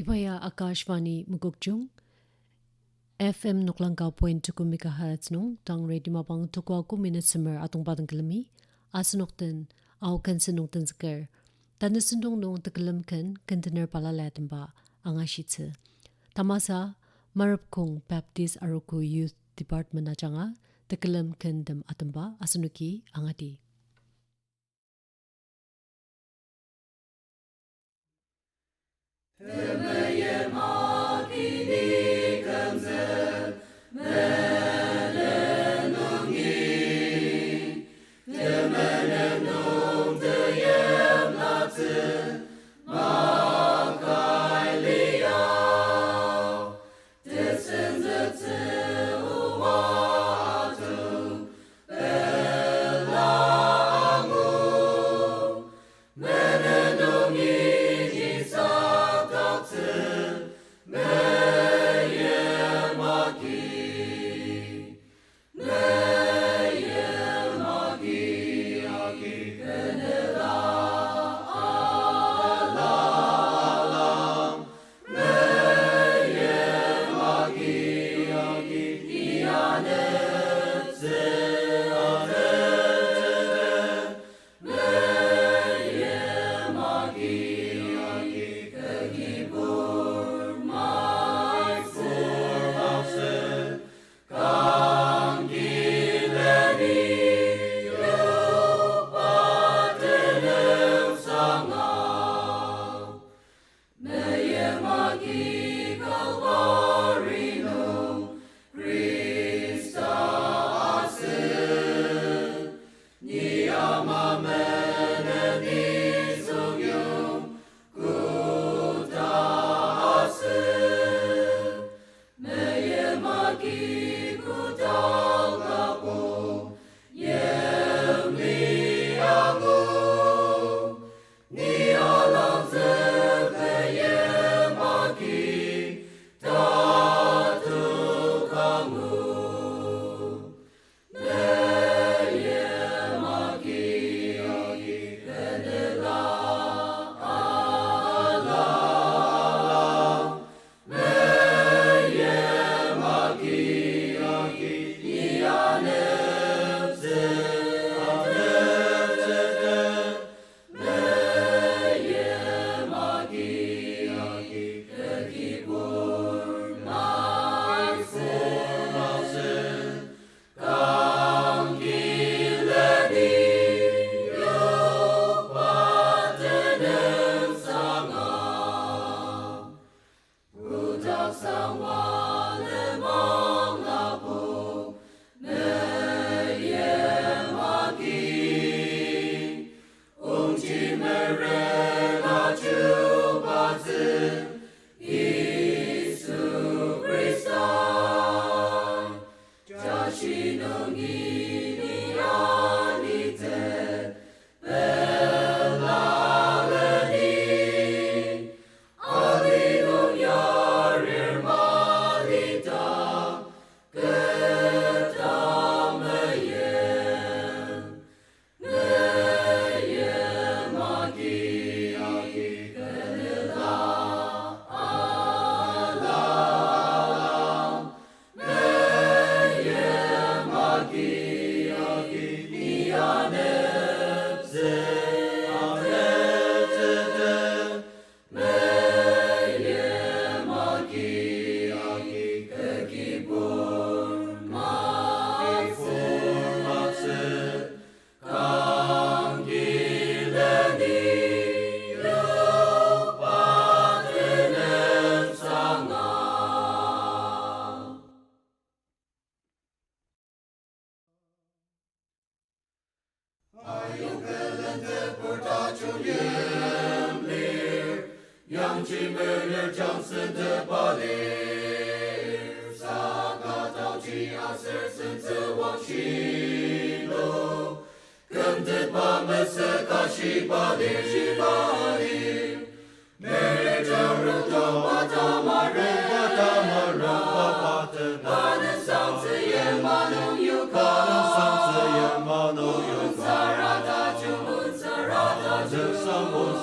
Ibaya Akashvani Mugukjung FM Nuklangka point to MHz nung tang radio mapang tukwa ku minute summer atung padang kelmi asunokten au kan senokten zker tanesundong nung teklam kan container pala latamba angashitse tamasa marapkung Baptist Aroku Youth Department achanga teklam kan dem atamba asunuki angati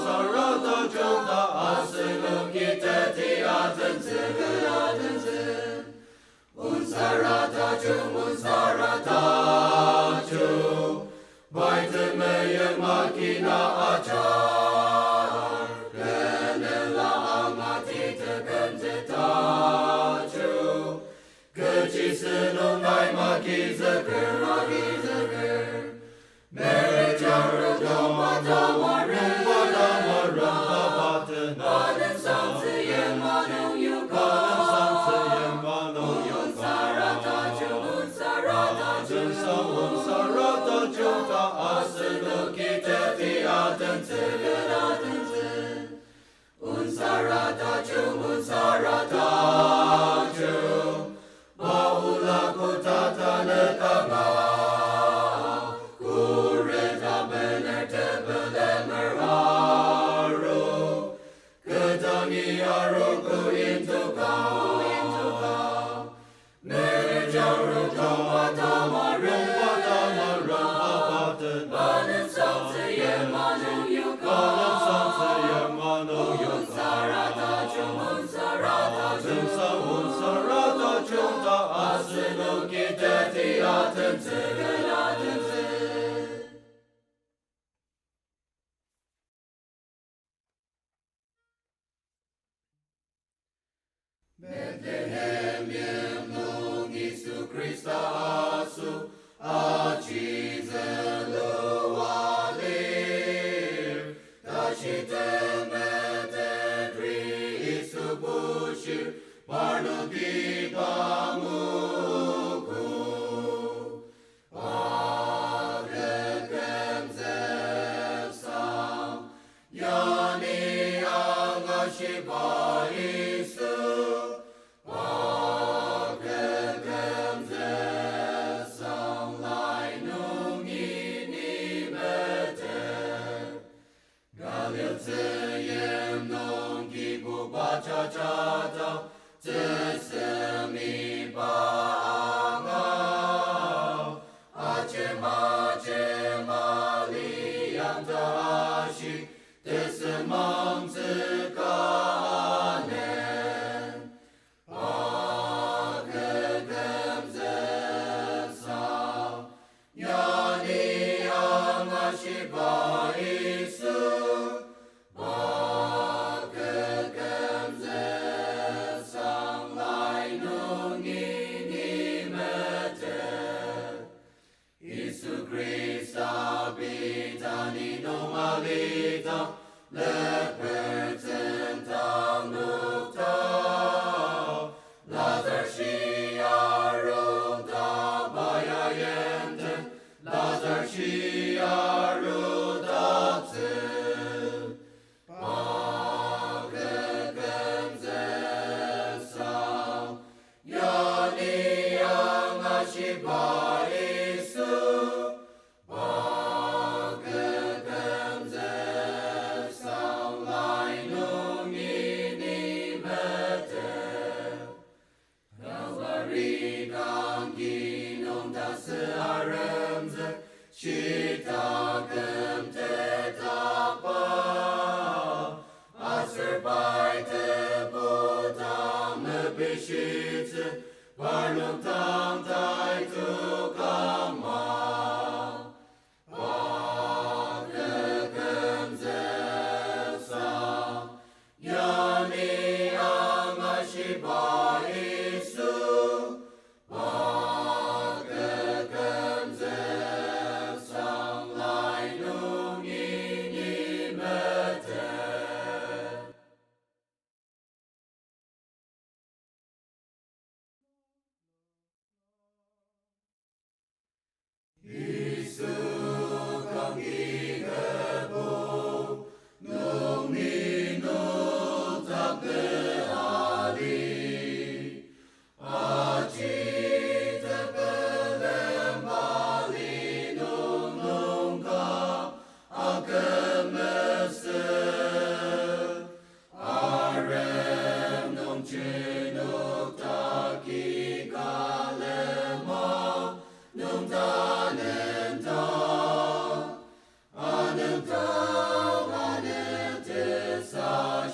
Sarada Jota Asilum Kita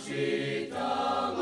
Shita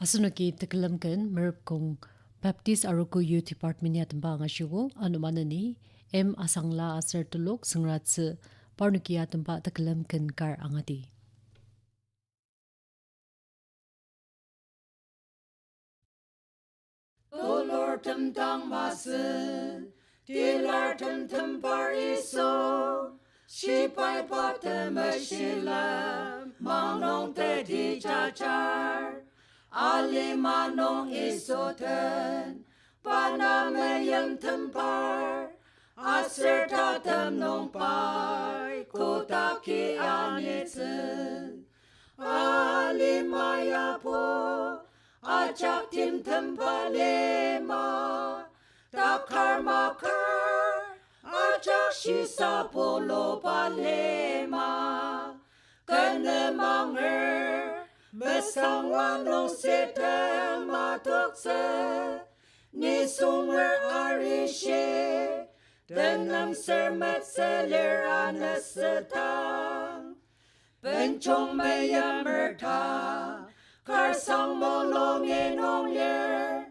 Asunuki tekalamkan merp kong Baptist Aruku Youth Department ya tamba ngashugo anumanani M asangla asar tulok sangratse parnukia tamba tekalamkan kar angati. O Lord tang masen dilar tam par iso shipai patem shilam manong te di chachar Ali manong isoten panamayam tempar asertatam nong pai kotaki anitsen Ali maya po achak tim tempalema takar makar achak shisa polo palema kene manger Besang wano setem matokse ni sumwer arishe denam sermet seler anesetang benchong meya merta karsang molong enong yer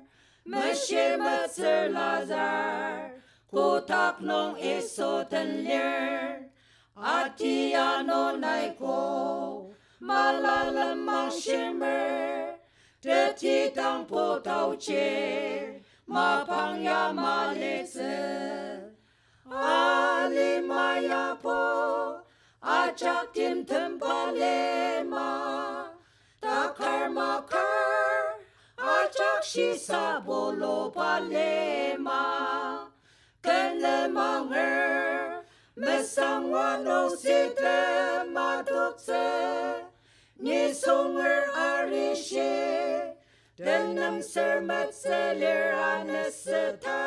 meshe metser lazar kotak nong esoten ler atiano naiko Malalamang shimmer, Teti tang po tau che, Mapang ya malitse. Ali maya po, Achak tim tempalema, Takar makar, Achak shisa bolo palema kene manger mesangwa no site madokse ni songer arishe denam sermat seler aneseta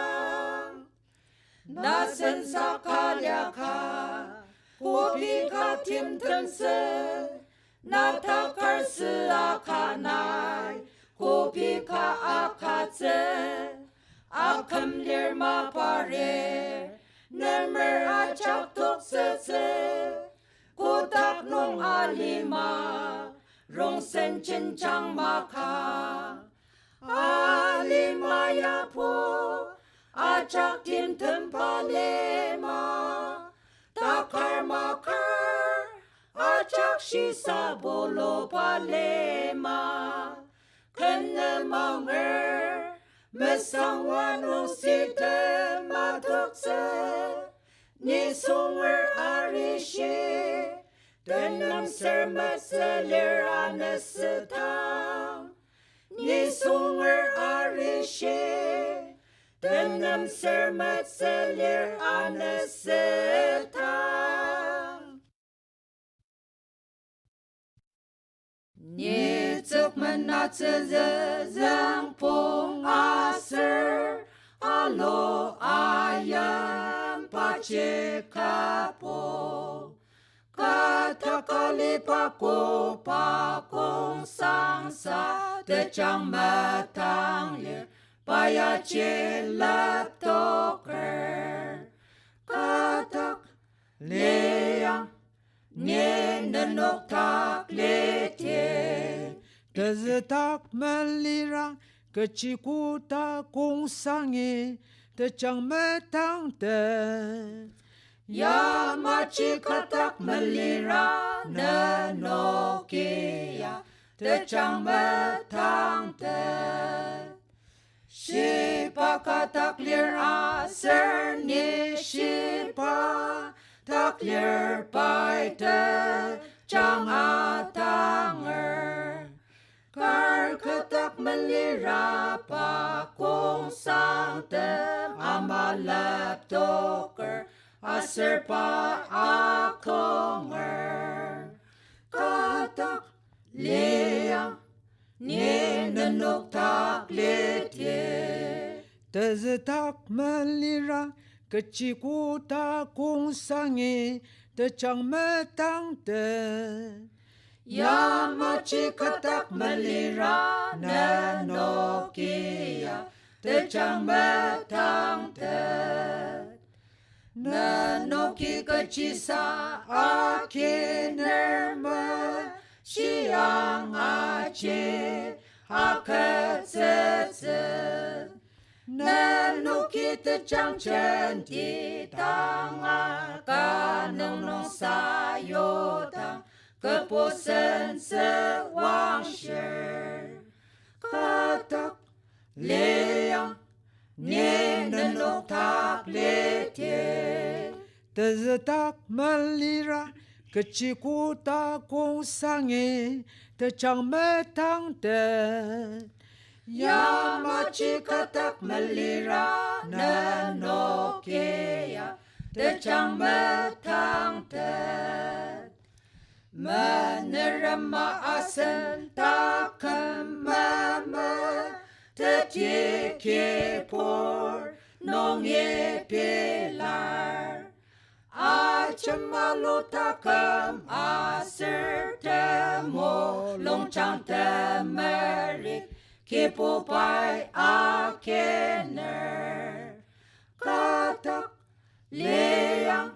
nasen sakalyaka kopi katim tense nata karse akanai kopi ka akatse akam lirma pare nemer achak tokse kotak nong alima rong sen chen chang maka alima ya po achak tim tempalema takar makar achak shisa bolo palema kene manger mesangwan usite madokse ni songer arishe denam sermat seler aneseta ni songer arishe denam sermat seler aneseta ni tuk menatse zang pong aser alo ayam pace kapo katakali pako pakong sangsa de chang matang lir paya che lap toker katak leang nye nanok tak lete Tezetak melira kecikuta kung sangi tecang metang te ya machi katak melira nanokia tecang metang te shipa katak lir aser ni shipa tak lir pai te chang atanger kar katak melira pa kung sang te amalap toker aser pa akonger katak leang ni nanok tak lete Tezetak melira kecikuta kung sangi tecang metang te ya machi katak melira nanokia tecang metang te nanoki kecisa akinerma siang ace akatsetse nanoki tecang centi tanga kanong nong sayotang keposen sewang sher katak leang ni nanok tak lete Tezetak melira kecikuta kung sangi tecang metang te ya machi katak melira nanokia tecang metang te menerima asen takkan mama tetike por nong ye pilar acemalu takam aser temo long chang temerik kipo pai akener katak leang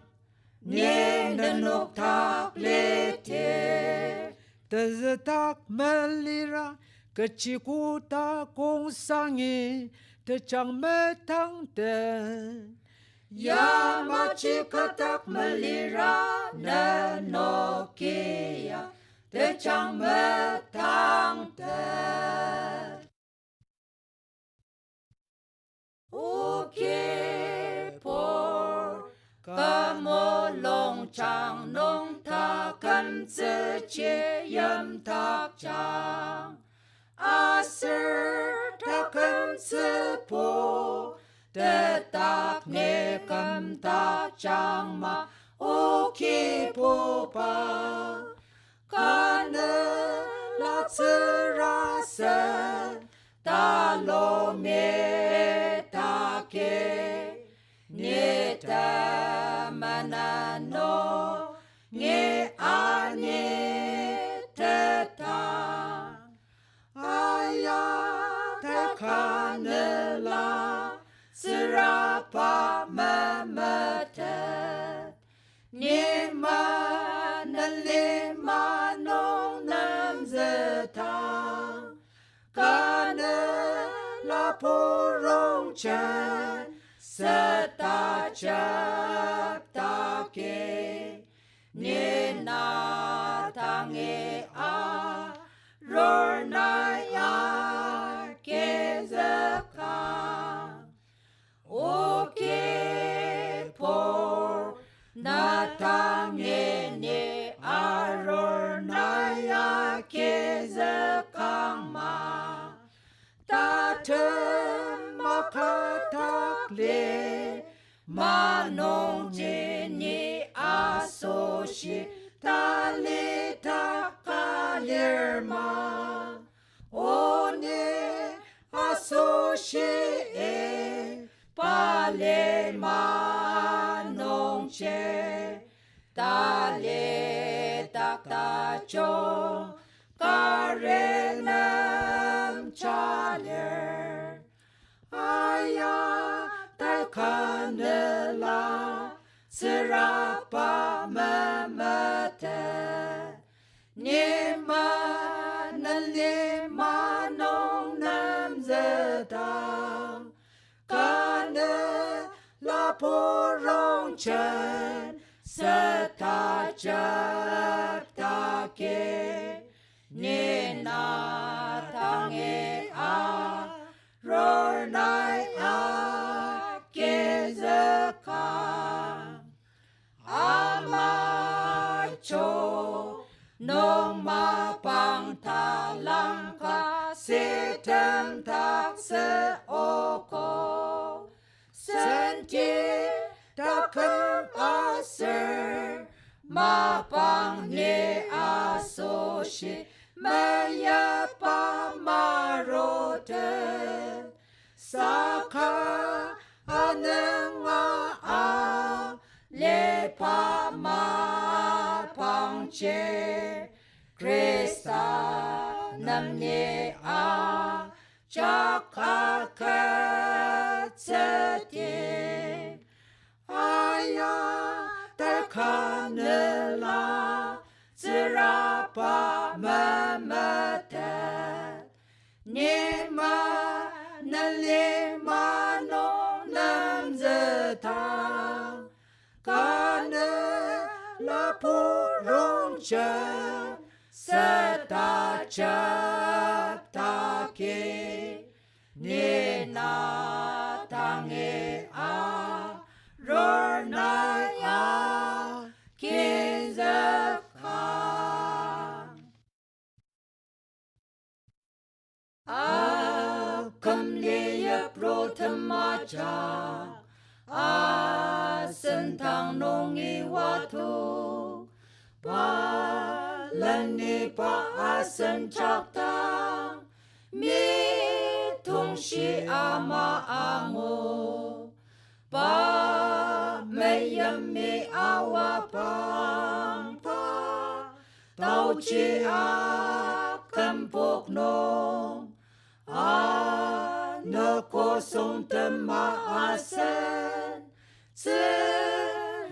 ni nanok tak lete Tezetak melira kecikuta kung sangi tecang metang te ya machi katak melira nanokia tecang metang te okay por kamolong chang nong ta kan zi che yam tak chang aser tak cân sư po te tak ne kam ta chang ma o ki po pa kana la tsura se ta lo me ta ke ne ta manano nge ane te ta aya te kanela sirapa mamata ne manale manong nam zeta kanela porong chan seta chap ta ke ne na tange a ror na ya ke zaka o ke por na tange ne a ror na ya ke zaka ma ta te makatak le manong je ni asoshi ta le ta kalerma o ne asoshi e pale manong che ta le ta ta cho karenam chaler aya ta kanela sirapa mamata ne manale manong nam zeta kana la porong chan seta chap ta ke ne na tange a ror nai a ke zaka amacho nong ma pang ta lang ka se tem tak se oko senti takam aser ma pang ne asoshi maya pa marote saka ananga a le pa ma pang che Krista nam ne a chaka ka tsete aya ta kanela zirapa mamata ne ma nale mano nam zeta kana la porong cha seta chap ta ke ne na tange a ror na a ke zaka a kam le ya pro thamacha a sentang nong I watu pa lani pa asan chakta mi tung shi ama ango pa mayam me awa pang pa tau chi a kampok nong a na ko song tema asan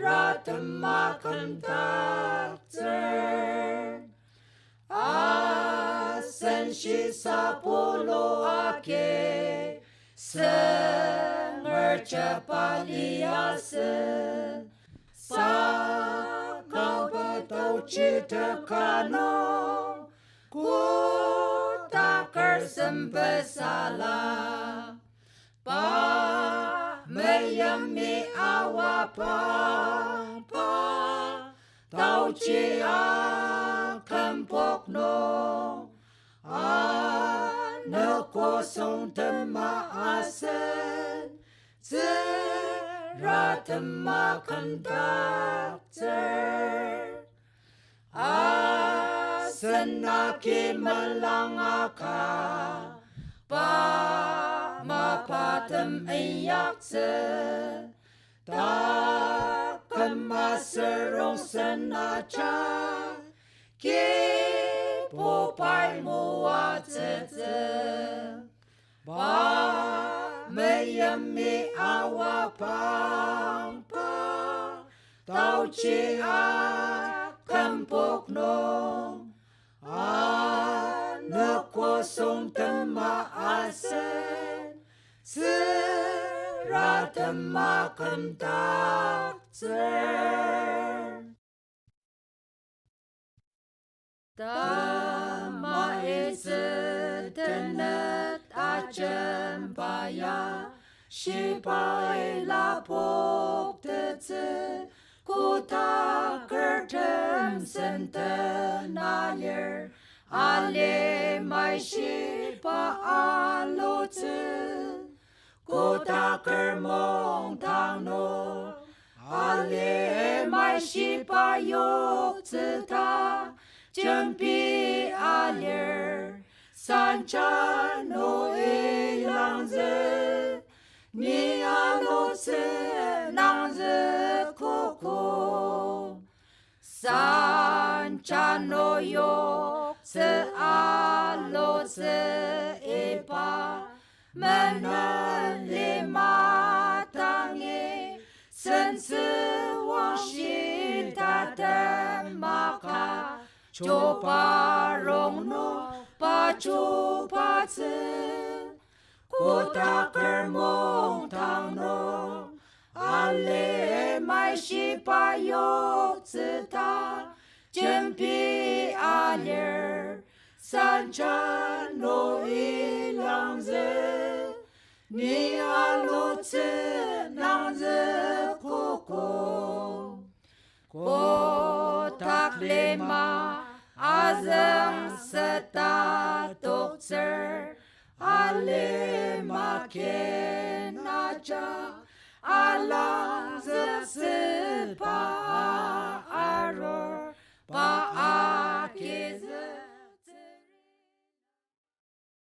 Ratama kantakter asan shi sapolo ake senger chapali asan sa kabatau cita kano ku takar sempesala pa mayami awa pa tau chia kampok no na kosong temasen Ratemakan takter Asenaki malangaka Pa mapatem ayakse Ta kemaserong senacha Ki popai mua tete Ba mayami awa pampa Tau chi a kampok no Na kosong temaasen Seratemakan takter Tama ese tenet acempaya Shipai lapok tete Kuta kertem sentenayer Ale mai shipa alote Kuta kermong tangno Ale mai shipa yok teta Jempi aler Sanchano ilangze Ni alotse nangze koko Sanchano yok se alotse epa Menen lima tangi Sense wangshi tatemaka Chopa rong no pa chopa tse Kota kermong tang no Ale mai shipa yok tse ta Jempi aler Sanchan no ilangze Ni alotse nangze koko Kotak lema azeng seta dokter Ale maken aja alang zese